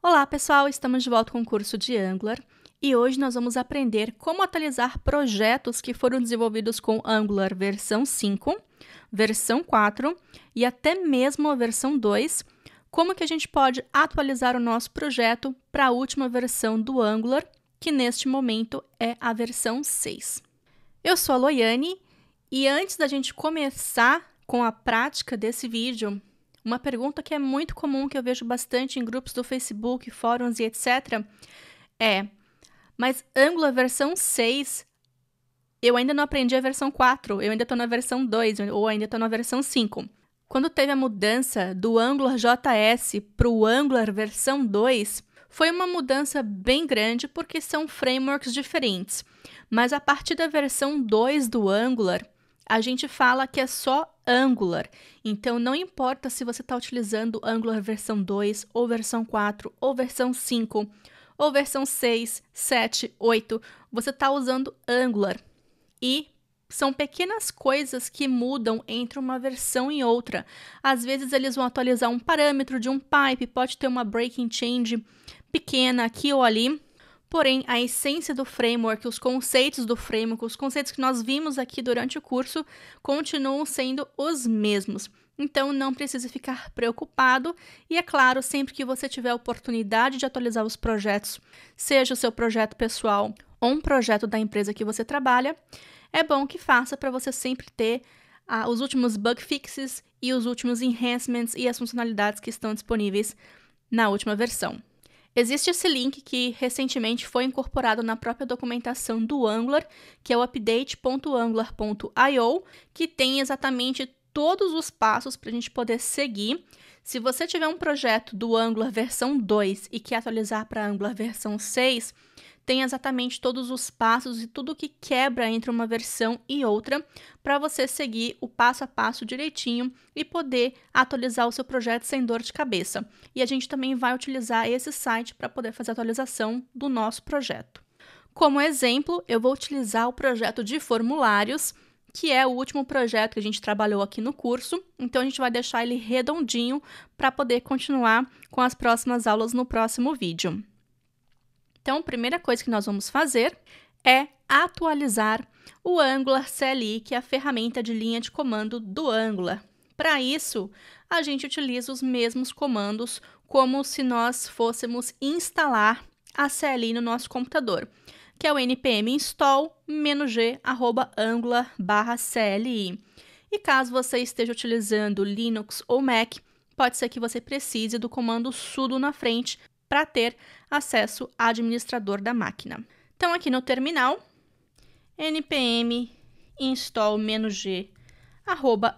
Olá pessoal, estamos de volta com o curso de Angular e hoje nós vamos aprender como atualizar projetos que foram desenvolvidos com Angular versão 5, versão 4 e até mesmo a versão 2, como que a gente pode atualizar o nosso projeto para a última versão do Angular, que neste momento é a versão 6. Eu sou a Loiane e antes da gente começar com a prática desse vídeo, uma pergunta que é muito comum, que eu vejo bastante em grupos do Facebook, fóruns e etc. Mas Angular versão 6, eu ainda não aprendi a versão 4, eu ainda estou na versão 2, ou ainda estou na versão 5. Quando teve a mudança do Angular JS para o Angular versão 2, foi uma mudança bem grande porque são frameworks diferentes. Mas a partir da versão 2 do Angular, a gente fala que é só Angular. Então, não importa se você está utilizando Angular versão 2, ou versão 4, ou versão 5, ou versão 6, 7, 8, você está usando Angular. E são pequenas coisas que mudam entre uma versão e outra. Às vezes, eles vão atualizar um parâmetro de um pipe, pode ter uma breaking change pequena aqui ou ali. Porém, a essência do framework, os conceitos do framework, os conceitos que nós vimos aqui durante o curso, continuam sendo os mesmos. Então, não precisa ficar preocupado. E, é claro, sempre que você tiver a oportunidade de atualizar os projetos, seja o seu projeto pessoal ou um projeto da empresa que você trabalha, é bom que faça para você sempre ter os últimos bug fixes e os últimos enhancements e as funcionalidades que estão disponíveis na última versão. Existe esse link que recentemente foi incorporado na própria documentação do Angular, que é o update.angular.io, que tem exatamente todos os passos para a gente poder seguir. Se você tiver um projeto do Angular versão 2 e quer atualizar para Angular versão 6, tem exatamente todos os passos e tudo que quebra entre uma versão e outra para você seguir o passo a passo direitinho e poder atualizar o seu projeto sem dor de cabeça. E a gente também vai utilizar esse site para poder fazer a atualização do nosso projeto. Como exemplo, eu vou utilizar o projeto de formulários, que é o último projeto que a gente trabalhou aqui no curso. Então, a gente vai deixar ele redondinho para poder continuar com as próximas aulas no próximo vídeo. Então, a primeira coisa que nós vamos fazer é atualizar o Angular CLI, que é a ferramenta de linha de comando do Angular. Para isso, a gente utiliza os mesmos comandos como se nós fôssemos instalar a CLI no nosso computador, que é o npm install -g @angular/cli. E caso você esteja utilizando Linux ou Mac, pode ser que você precise do comando sudo na frente para ter acesso ao administrador da máquina. Então, aqui no terminal, npm install -g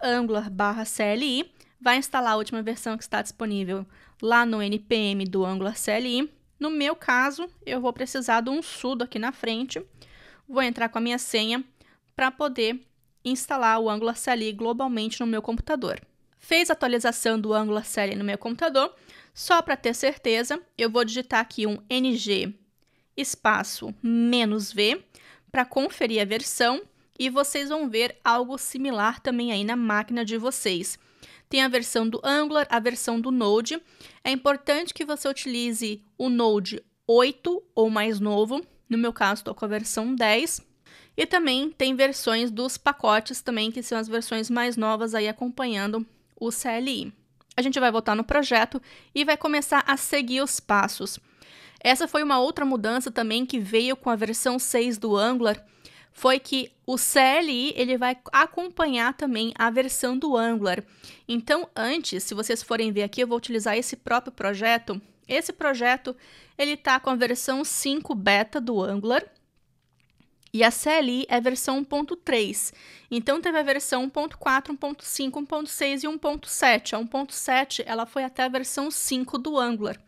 @angular/cli vai instalar a última versão que está disponível lá no npm do Angular CLI. No meu caso, eu vou precisar de um sudo aqui na frente. Vou entrar com a minha senha para poder instalar o Angular CLI globalmente no meu computador. Fez a atualização do Angular CLI no meu computador. Só para ter certeza, eu vou digitar aqui um ng espaço -v para conferir a versão e vocês vão ver algo similar também aí na máquina de vocês. Tem a versão do Angular, a versão do Node. É importante que você utilize o Node 8 ou mais novo. No meu caso, estou com a versão 10. E também tem versões dos pacotes também, que são as versões mais novas aí acompanhando o CLI. A gente vai voltar no projeto e vai começar a seguir os passos. Essa foi uma outra mudança também que veio com a versão 6 do Angular, foi que o CLI ele vai acompanhar também a versão do Angular. Então, antes, se vocês forem ver aqui, eu vou utilizar esse próprio projeto. Esse projeto ele está com a versão 5 beta do Angular. E a CLI é a versão 1.3. Então, teve a versão 1.4, 1.5, 1.6 e 1.7. A 1.7 ela foi até a versão 5 do Angular.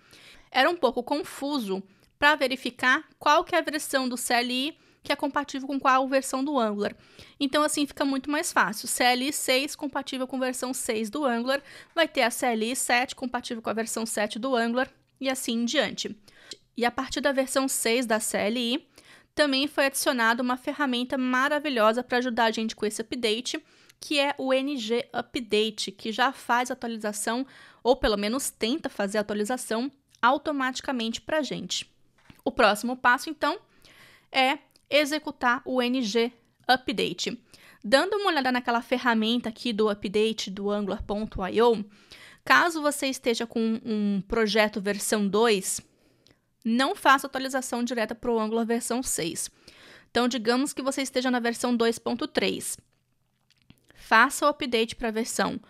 Era um pouco confuso para verificar qual que é a versão do CLI que é compatível com qual versão do Angular. Então, assim, fica muito mais fácil. CLI 6 compatível com a versão 6 do Angular, vai ter a CLI 7 compatível com a versão 7 do Angular e assim em diante. E a partir da versão 6 da CLI, também foi adicionada uma ferramenta maravilhosa para ajudar a gente com esse update, que é o NG Update, que já faz atualização, ou pelo menos tenta fazer a atualização, automaticamente para a gente. O próximo passo, então, é executar o ng update. Dando uma olhada naquela ferramenta aqui do update do Angular.io, caso você esteja com um projeto versão 2, não faça atualização direta para o Angular versão 6. Então, digamos que você esteja na versão 2.3. Faça o update para a versão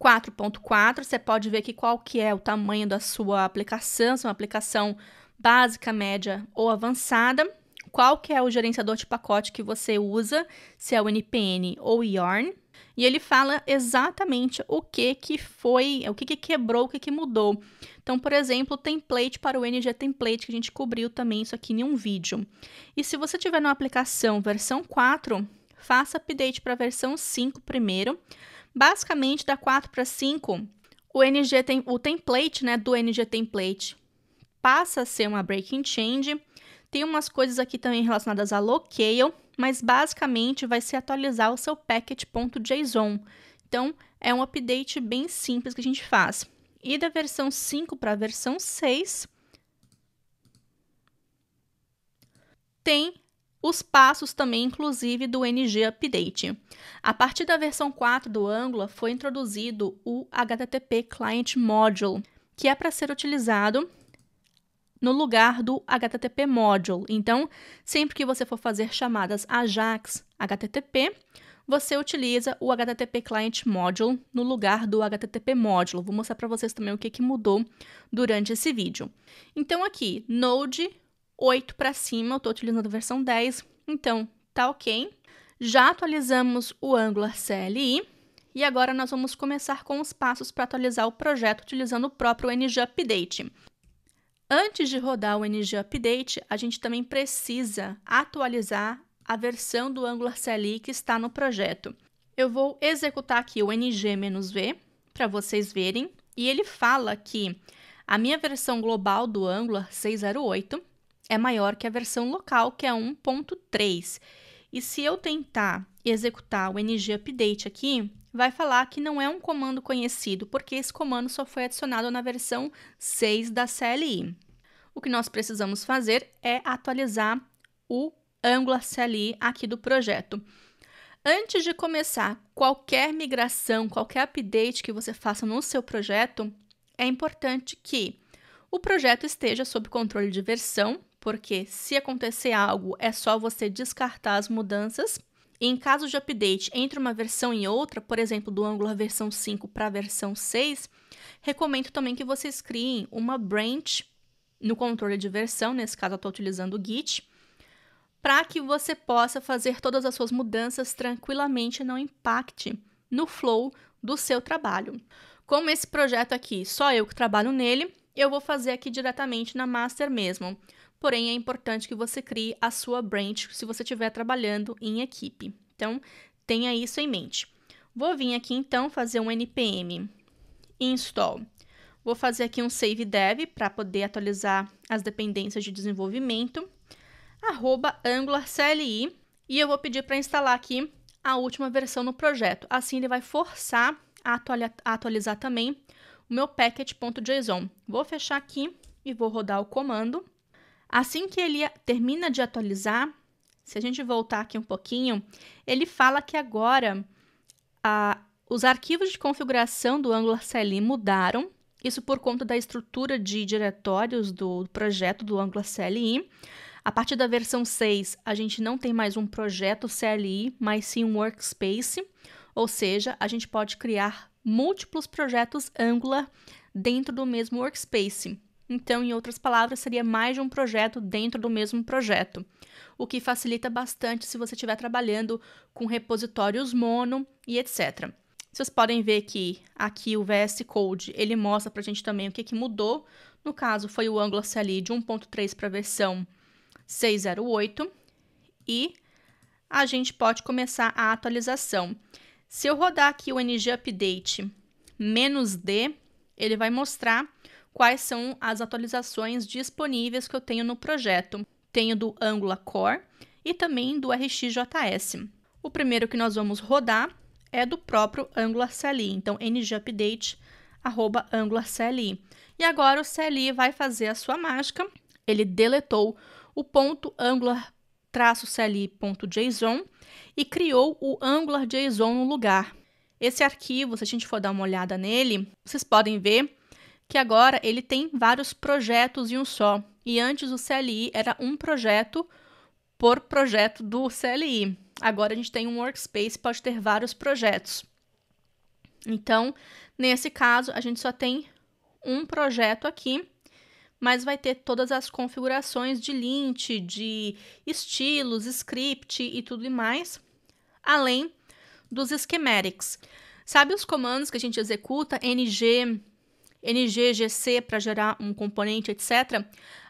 4.4. Você pode ver aqui qual que é o tamanho da sua aplicação, se é uma aplicação básica, média ou avançada. Qual que é o gerenciador de pacote que você usa, se é o NPM ou o Yarn. E ele fala exatamente o que foi, o que quebrou, o que mudou. Então, por exemplo, o template para o ng template, que a gente cobriu também isso aqui em um vídeo. E se você tiver numa aplicação versão 4, faça update para a versão 5 primeiro. Basicamente, da 4 para 5, o template, né, do ng template passa a ser uma breaking change. Tem umas coisas aqui também relacionadas a locale, mas basicamente vai ser atualizar o seu package.json. Então, é um update bem simples que a gente faz. E da versão 5 para a versão 6, tem os passos também, inclusive, do ng update. A partir da versão 4 do Angular, foi introduzido o HTTP Client Module, que é para ser utilizado no lugar do HTTP Module. Então, sempre que você for fazer chamadas AJAX HTTP, você utiliza o HTTP Client Module no lugar do HTTP Module. Vou mostrar para vocês também o que mudou durante esse vídeo. Então, aqui, Node 8 para cima, eu estou utilizando a versão 10, então tá ok. Já atualizamos o Angular CLI e agora nós vamos começar com os passos para atualizar o projeto utilizando o próprio ng update. Antes de rodar o ng update, a gente também precisa atualizar a versão do Angular CLI que está no projeto. Eu vou executar aqui o ng-v para vocês verem, e ele fala que a minha versão global do Angular 6.08 é maior que a versão local, que é 1.3. E se eu tentar executar o ng update aqui, vai falar que não é um comando conhecido, porque esse comando só foi adicionado na versão 6 da CLI. O que nós precisamos fazer é atualizar o Angular CLI aqui do projeto. Antes de começar qualquer migração, qualquer update que você faça no seu projeto, é importante que o projeto esteja sob controle de versão, porque se acontecer algo, é só você descartar as mudanças. E em caso de update entre uma versão e outra, por exemplo, do Angular versão 5 para a versão 6, recomendo também que vocês criem uma branch no controle de versão, nesse caso eu estou utilizando o Git, para que você possa fazer todas as suas mudanças tranquilamente e não impacte no flow do seu trabalho. Como esse projeto aqui, só eu que trabalho nele, eu vou fazer aqui diretamente na master mesmo. Porém, é importante que você crie a sua branch se você estiver trabalhando em equipe. Então, tenha isso em mente. Vou vir aqui, então, fazer um npm install. Vou fazer aqui um save dev para poder atualizar as dependências de desenvolvimento. @Angular CLI. E eu vou pedir para instalar aqui a última versão no projeto. Assim, ele vai forçar a atualizar também o meu package.json. Vou fechar aqui e vou rodar o comando. Assim que ele termina de atualizar, se a gente voltar aqui um pouquinho, ele fala que agora os arquivos de configuração do Angular CLI mudaram, isso por conta da estrutura de diretórios do projeto do Angular CLI. A partir da versão 6, a gente não tem mais um projeto CLI, mas sim um workspace, ou seja, a gente pode criar múltiplos projetos Angular dentro do mesmo workspace. Então, em outras palavras, seria mais de um projeto dentro do mesmo projeto, o que facilita bastante se você estiver trabalhando com repositórios mono e etc. Vocês podem ver que aqui o VS Code, ele mostra para a gente também o que mudou. No caso, foi o Angular CLI de 1.3 para a versão 6.08 e a gente pode começar a atualização. Se eu rodar aqui o ng update -d, ele vai mostrar quais são as atualizações disponíveis que eu tenho no projeto. Tenho do Angular Core e também do RxJS. O primeiro que nós vamos rodar é do próprio Angular CLI, então ng update @Angular CLI. E agora o CLI vai fazer a sua mágica. Ele deletou o ponto angular-cli.json e criou o AngularJSON no lugar. Esse arquivo, se a gente for dar uma olhada nele, vocês podem ver que agora ele tem vários projetos em um só. E antes o CLI era um projeto por projeto do CLI. Agora a gente tem um workspace, pode ter vários projetos. Então, nesse caso, a gente só tem um projeto aqui, mas vai ter todas as configurações de lint, de estilos, script e tudo mais, além dos schematics. Sabe os comandos que a gente executa, ng-gc para gerar um componente, etc.?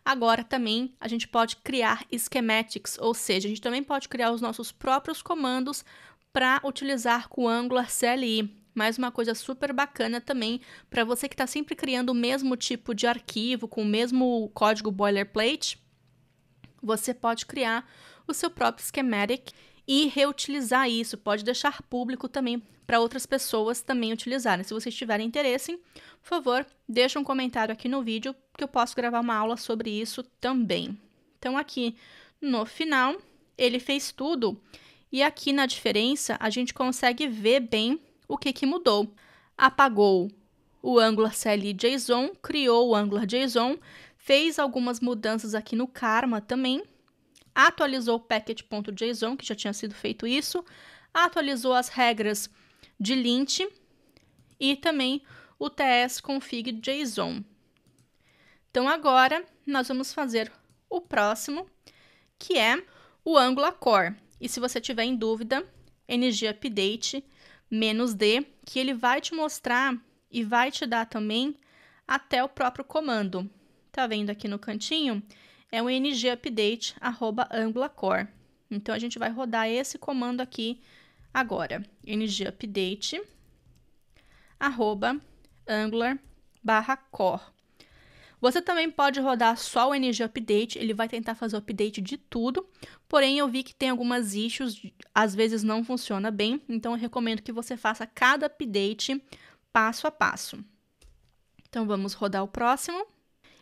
Agora também a gente pode criar schematics, ou seja, a gente também pode criar os nossos próprios comandos para utilizar com o Angular CLI. Mais uma coisa super bacana também para você que está sempre criando o mesmo tipo de arquivo, com o mesmo código boilerplate, você pode criar o seu próprio schematic e reutilizar isso. Pode deixar público também para outras pessoas também utilizarem. Se vocês tiverem interesse, por favor, deixa um comentário aqui no vídeo que eu posso gravar uma aula sobre isso também. Então aqui no final, ele fez tudo e aqui na diferença a gente consegue ver bem o que mudou. Apagou o Angular CLI JSON, criou o Angular JSON, fez algumas mudanças aqui no Karma também, atualizou o package.json, que já tinha sido feito isso, atualizou as regras de lint e também o tsconfig.json. Então agora nós vamos fazer o próximo, que é o Angular Core. E se você tiver em dúvida, ng-update -d, que ele vai te mostrar e vai te dar também até o próprio comando. Tá vendo aqui no cantinho? É o ng-update @angularcore. Então, a gente vai rodar esse comando aqui agora. ng-update @angular/core. Você também pode rodar só o ng-update, ele vai tentar fazer o update de tudo, porém eu vi que tem algumas issues, às vezes não funciona bem, então eu recomendo que você faça cada update passo a passo. Então vamos rodar o próximo.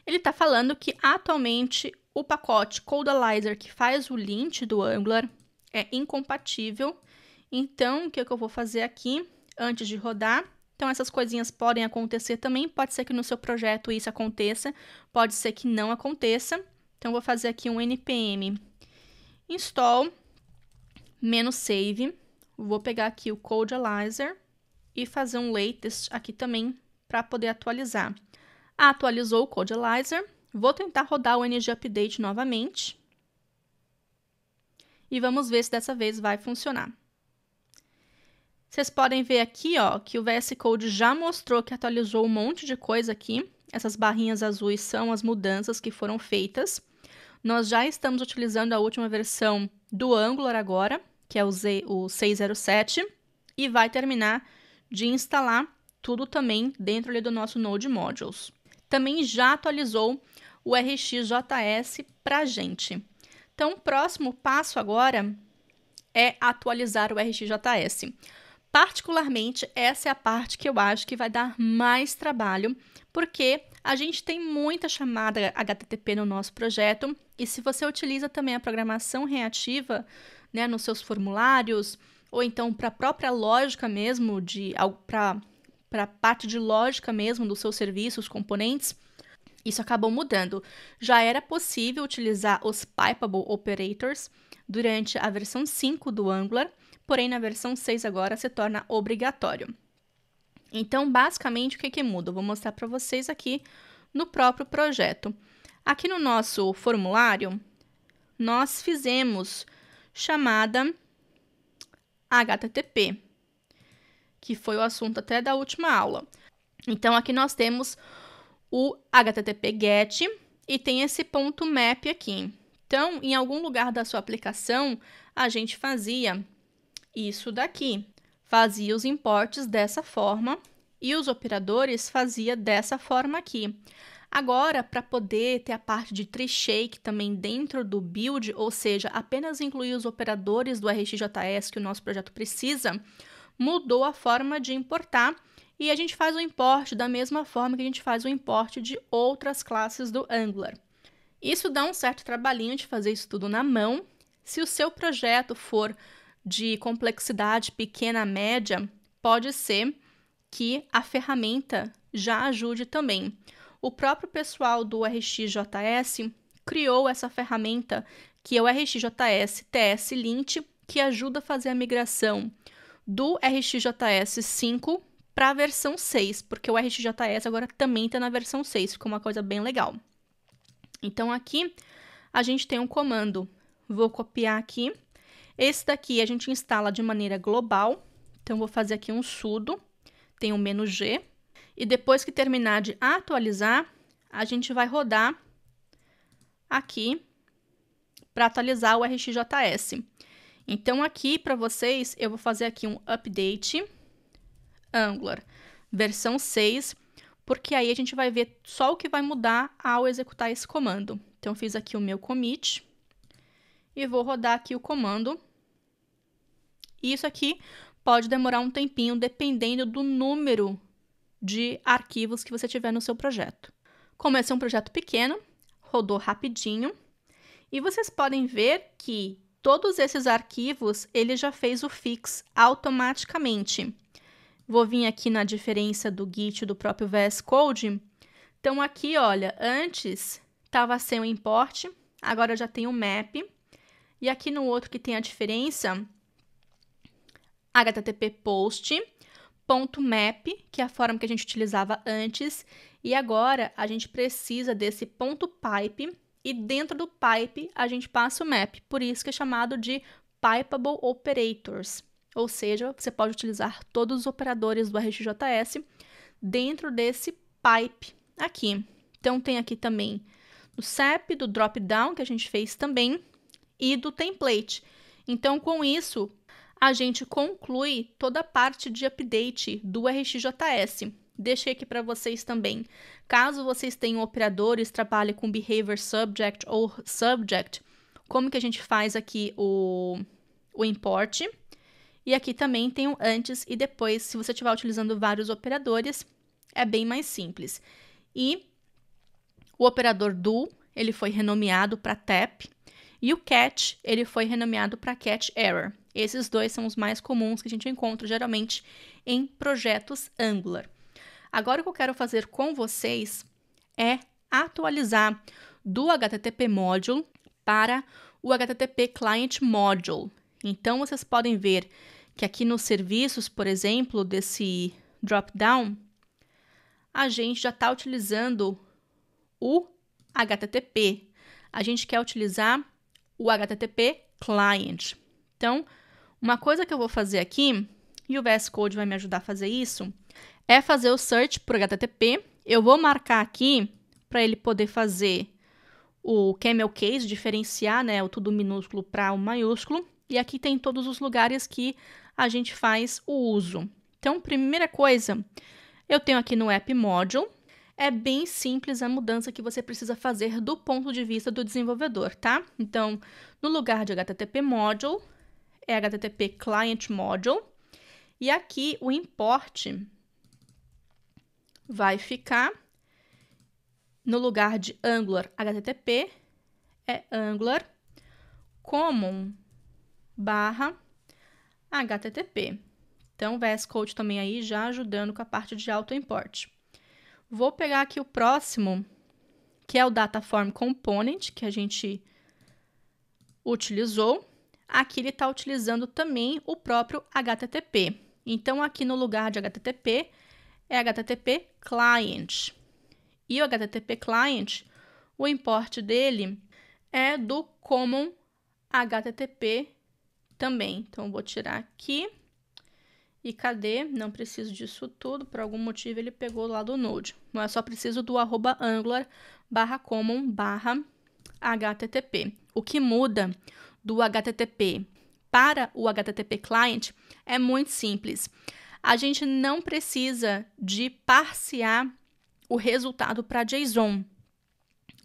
Ele está falando que atualmente o pacote Codealyzer que faz o lint do Angular é incompatível, então o que eu vou fazer aqui antes de rodar? Então, essas coisinhas podem acontecer também. Pode ser que no seu projeto isso aconteça, pode ser que não aconteça. Então, vou fazer aqui um npm install -save. Vou pegar aqui o Codealyzer e fazer um latest aqui também para poder atualizar. Atualizou o Codealyzer. Vou tentar rodar o ng-update novamente. E vamos ver se dessa vez vai funcionar. Vocês podem ver aqui, ó, que o VS Code já mostrou que atualizou um monte de coisa aqui. Essas barrinhas azuis são as mudanças que foram feitas. Nós já estamos utilizando a última versão do Angular agora, que é o 6.07, e vai terminar de instalar tudo também dentro ali do nosso Node Modules. Também já atualizou o RxJS para a gente. Então, o próximo passo agora é atualizar o RxJS. Particularmente, essa é a parte que eu acho que vai dar mais trabalho, porque a gente tem muita chamada HTTP no nosso projeto, e se você utiliza também a programação reativa, né, nos seus formulários, ou então para a própria lógica mesmo, para a parte de lógica mesmo dos seus serviços, componentes, isso acabou mudando. Já era possível utilizar os Pipeable Operators durante a versão 5 do Angular, porém, na versão 6 agora se torna obrigatório. Então, basicamente, o que muda? Eu vou mostrar para vocês aqui no próprio projeto. Aqui no nosso formulário, nós fizemos chamada HTTP, que foi o assunto até da última aula. Então, aqui nós temos o HTTP GET e tem esse ponto map aqui. Então, em algum lugar da sua aplicação, a gente fazia isso daqui. Fazia os imports dessa forma e os operadores fazia dessa forma aqui. Agora, para poder ter a parte de tree shake também dentro do build, ou seja, apenas incluir os operadores do RxJS que o nosso projeto precisa, mudou a forma de importar E a gente faz o import da mesma forma que a gente faz o import de outras classes do Angular. Isso dá um certo trabalhinho de fazer isso tudo na mão. Se o seu projeto for de complexidade pequena a média, pode ser que a ferramenta já ajude também. O próprio pessoal do RxJS criou essa ferramenta, que é o RxJS TS Lint, que ajuda a fazer a migração do RxJS 5 para a versão 6, porque o RxJS agora também está na versão 6, ficou uma coisa bem legal. Então, aqui a gente tem um comando, vou copiar aqui. Esse daqui a gente instala de maneira global, então vou fazer aqui um sudo, tem um "-g", e depois que terminar de atualizar, a gente vai rodar aqui para atualizar o RxJS. Então, aqui para vocês, eu vou fazer aqui um update Angular versão 6, porque aí a gente vai ver só o que vai mudar ao executar esse comando. Então, fiz aqui o meu commit e vou rodar aqui o comando. E isso aqui pode demorar um tempinho, dependendo do número de arquivos que você tiver no seu projeto. Como esse é um projeto pequeno, rodou rapidinho. E vocês podem ver que todos esses arquivos, ele já fez o fix automaticamente. Vou vir aqui na diferença do Git do próprio VS Code. Então, aqui, olha, antes estava sem o import, agora já tem o map. E aqui no outro que tem a diferença, http post.map, que é a forma que a gente utilizava antes. E agora a gente precisa desse .pipe, e dentro do pipe a gente passa o map. Por isso que é chamado de Pipeable Operators. Ou seja, você pode utilizar todos os operadores do RxJS dentro desse pipe aqui. Então, tem aqui também o SEP, do dropdown, que a gente fez também, e do template. Então, com isso, a gente conclui toda a parte de update do RxJS. Deixei aqui para vocês também. Caso vocês tenham operadores, trabalhem com behavior subject ou subject, como que a gente faz aqui o import. E aqui também tem o antes e depois, se você estiver utilizando vários operadores, é bem mais simples. E o operador do, ele foi renomeado para tap, e o catch, ele foi renomeado para catch error. Esses dois são os mais comuns que a gente encontra geralmente em projetos Angular. Agora o que eu quero fazer com vocês é atualizar do HTTP Module para o HTTP Client Module. Então, vocês podem ver que aqui nos serviços, por exemplo, desse dropdown, a gente já está utilizando o HTTP. A gente quer utilizar o HTTP Client. Então, uma coisa que eu vou fazer aqui, e o VS Code vai me ajudar a fazer isso, é fazer o search por HTTP. Eu vou marcar aqui para ele poder fazer o camel case, diferenciar, né, o tudo minúsculo para o maiúsculo. E aqui tem todos os lugares que a gente faz o uso. Então, primeira coisa, eu tenho aqui no App Module. É bem simples a mudança que você precisa fazer do ponto de vista do desenvolvedor, tá? Então, no lugar de HTTP Module, é HTTP Client Module. E aqui o import vai ficar no lugar de Angular HTTP, é Angular Common /HTTP. Então, o VS Code também aí já ajudando com a parte de auto-import. Vou pegar aqui o próximo, que é o Dataform Component, que a gente utilizou. Aqui ele está utilizando também o próprio HTTP. Então, aqui no lugar de HTTP, é HTTP Client. E o HTTP Client, o import dele é do Common HTTP também. Então, vou tirar aqui. E cadê? Não preciso disso tudo. Por algum motivo, ele pegou lá do Node. Mas eu só preciso do @angular/common/http. O que muda do HTTP para o HTTP Client é muito simples. A gente não precisa de parsear o resultado para JSON.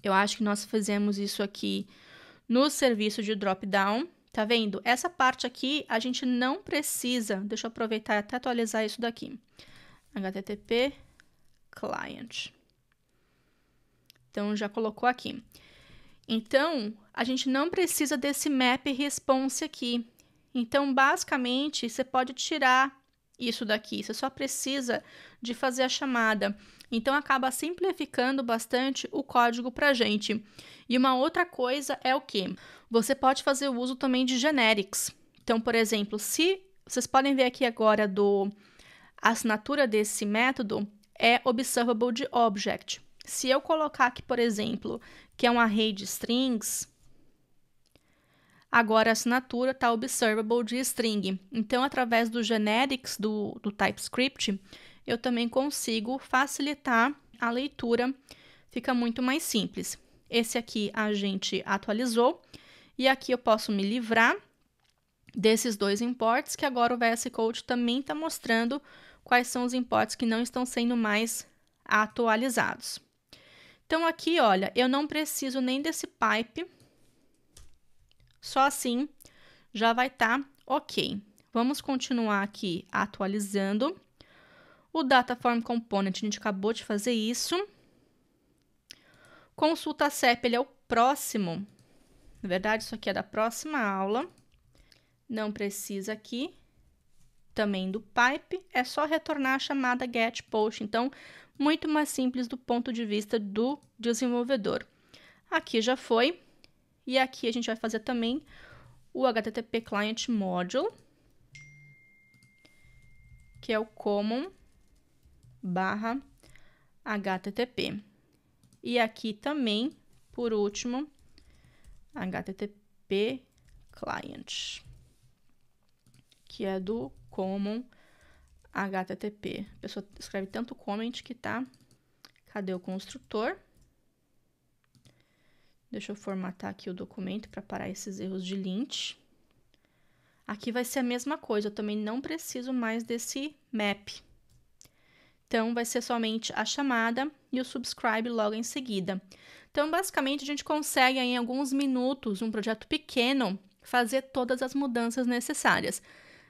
Eu acho que nós fizemos isso aqui no serviço de dropdown. Tá vendo? Essa parte aqui a gente não precisa. Deixa eu aproveitar e até atualizar isso daqui. HTTP client. Então, já colocou aqui. Então, a gente não precisa desse map response aqui. Então, basicamente, você pode tirar isso daqui. Você só precisa de fazer a chamada. Então, acaba simplificando bastante o código para a gente. E uma outra coisa é o quê? Você pode fazer o uso também de generics. Então, por exemplo, se vocês podem ver aqui agora a assinatura desse método é observable de object. Se eu colocar aqui, por exemplo, que é um array de strings, agora a assinatura está observable de string. Então, através do generics do TypeScript, eu também consigo facilitar a leitura, fica muito mais simples. Esse aqui a gente atualizou, e aqui eu posso me livrar desses dois imports, que agora o VS Code também está mostrando quais são os imports que não estão sendo mais atualizados. Então, aqui, olha, eu não preciso nem desse pipe, só assim já vai estar ok. Vamos continuar aqui atualizando. O Dataform Component, a gente acabou de fazer isso. Consulta CEP, ele é o próximo. Na verdade, isso aqui é da próxima aula. Não precisa aqui. Também do pipe, é só retornar a chamada getPost. Então, muito mais simples do ponto de vista do desenvolvedor. Aqui já foi. E aqui a gente vai fazer também o HTTP Client Module, que é o common/HTTP. E aqui também, por último, HTTP Client, que é do common HTTP. A pessoa escreve tanto comment que tá. Cadê o construtor? Deixa eu formatar aqui o documento para parar esses erros de lint. Aqui vai ser a mesma coisa, eu também não preciso mais desse map. Então, vai ser somente a chamada e o subscribe logo em seguida. Então, basicamente, a gente consegue em alguns minutos, um projeto pequeno, fazer todas as mudanças necessárias.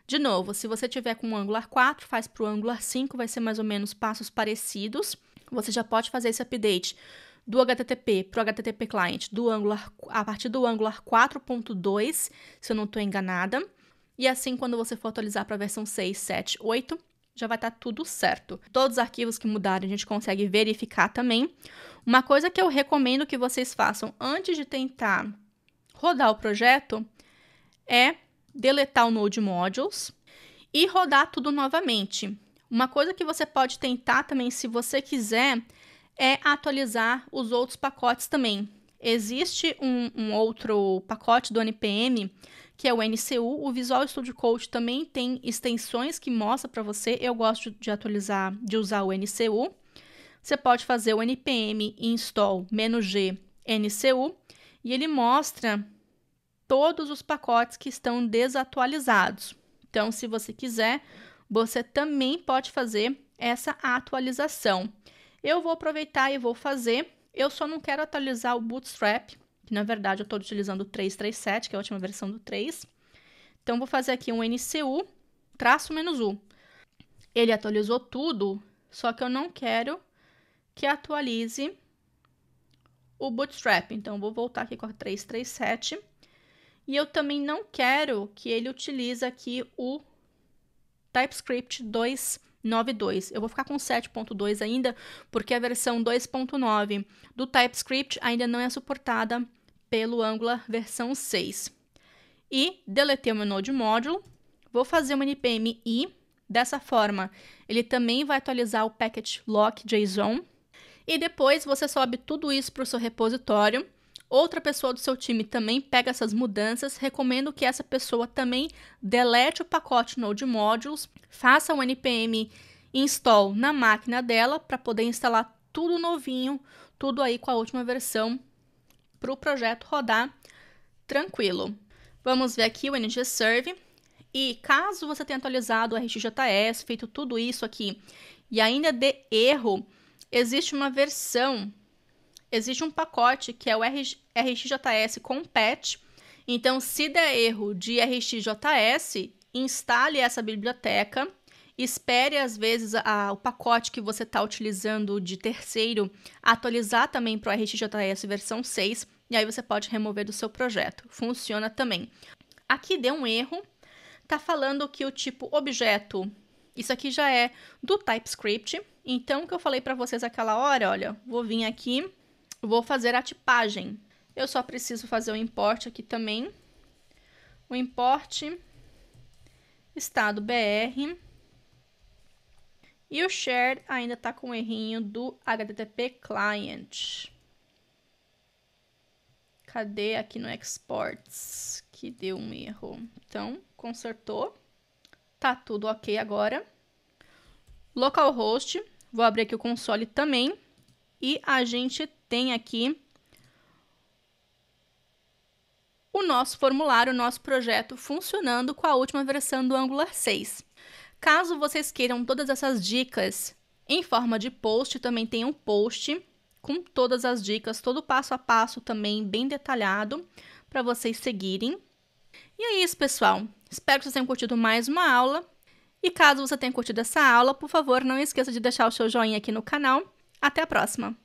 De novo, se você tiver com o Angular 4, faz para o Angular 5, vai ser mais ou menos passos parecidos. Você já pode fazer esse update do HTTP para o HTTP Client a partir do Angular 4.2, se eu não estou enganada. E assim, quando você for atualizar para a versão 6, 7, 8, já vai estar tudo certo. Todos os arquivos que mudarem, a gente consegue verificar também. Uma coisa que eu recomendo que vocês façam antes de tentar rodar o projeto é deletar o Node Modules e rodar tudo novamente. Uma coisa que você pode tentar também, se você quiser, é atualizar os outros pacotes também. Existe um outro pacote do NPM, que é o NCU. O Visual Studio Code também tem extensões que mostra para você. Eu gosto de atualizar, de usar o NCU. Você pode fazer o npm install -g NCU e ele mostra todos os pacotes que estão desatualizados. Então, se você quiser, você também pode fazer essa atualização. Eu vou aproveitar e vou fazer. Eu só não quero atualizar o Bootstrap, que na verdade eu estou utilizando o 3.3.7, que é a última versão do 3. Então, vou fazer aqui um NCU -u. Ele atualizou tudo, só que eu não quero que atualize o Bootstrap. Então, vou voltar aqui com a 3.3.7. E eu também não quero que ele utilize aqui o TypeScript 2.9.2. Eu vou ficar com 7.2 ainda, porque a versão 2.9 do TypeScript ainda não é suportada pelo Angular versão 6. E deletei o meu Node Module. Vou fazer um npm i. Dessa forma, ele também vai atualizar o package lock.json. E depois você sobe tudo isso para o seu repositório. Outra pessoa do seu time também pega essas mudanças. Recomendo que essa pessoa também delete o pacote Node Modules, faça um npm install na máquina dela para poder instalar tudo novinho, tudo aí com a última versão para o projeto rodar tranquilo. Vamos ver aqui o ngserve. E caso você tenha atualizado o RxJS, feito tudo isso aqui e ainda dê erro, existe uma versão, existe um pacote que é o RxJS com patch. Então, se der erro de RxJS, instale essa biblioteca Espere, às vezes, o pacote que você está utilizando de terceiro atualizar também para o RxJS versão 6, e aí você pode remover do seu projeto. Funciona também. Aqui deu um erro. Tá falando que o tipo objeto, isso aqui já é do TypeScript. Então, o que eu falei para vocês aquela hora, olha, vou vir aqui, vou fazer a tipagem. Eu só preciso fazer o import aqui também. O import estado BR. E o share ainda tá com o errinho do HTTP client. Cadê aqui no exports? Que deu um erro. Então, consertou. Tá tudo ok agora. Localhost. Vou abrir aqui o console também. E a gente tem aqui o nosso formulário, o nosso projeto funcionando com a última versão do Angular 6. Caso vocês queiram todas essas dicas em forma de post, também tem um post com todas as dicas, todo passo a passo também bem detalhado para vocês seguirem. E é isso, pessoal. Espero que vocês tenham curtido mais uma aula. E caso você tenha curtido essa aula, por favor, não esqueça de deixar o seu joinha aqui no canal. Até a próxima!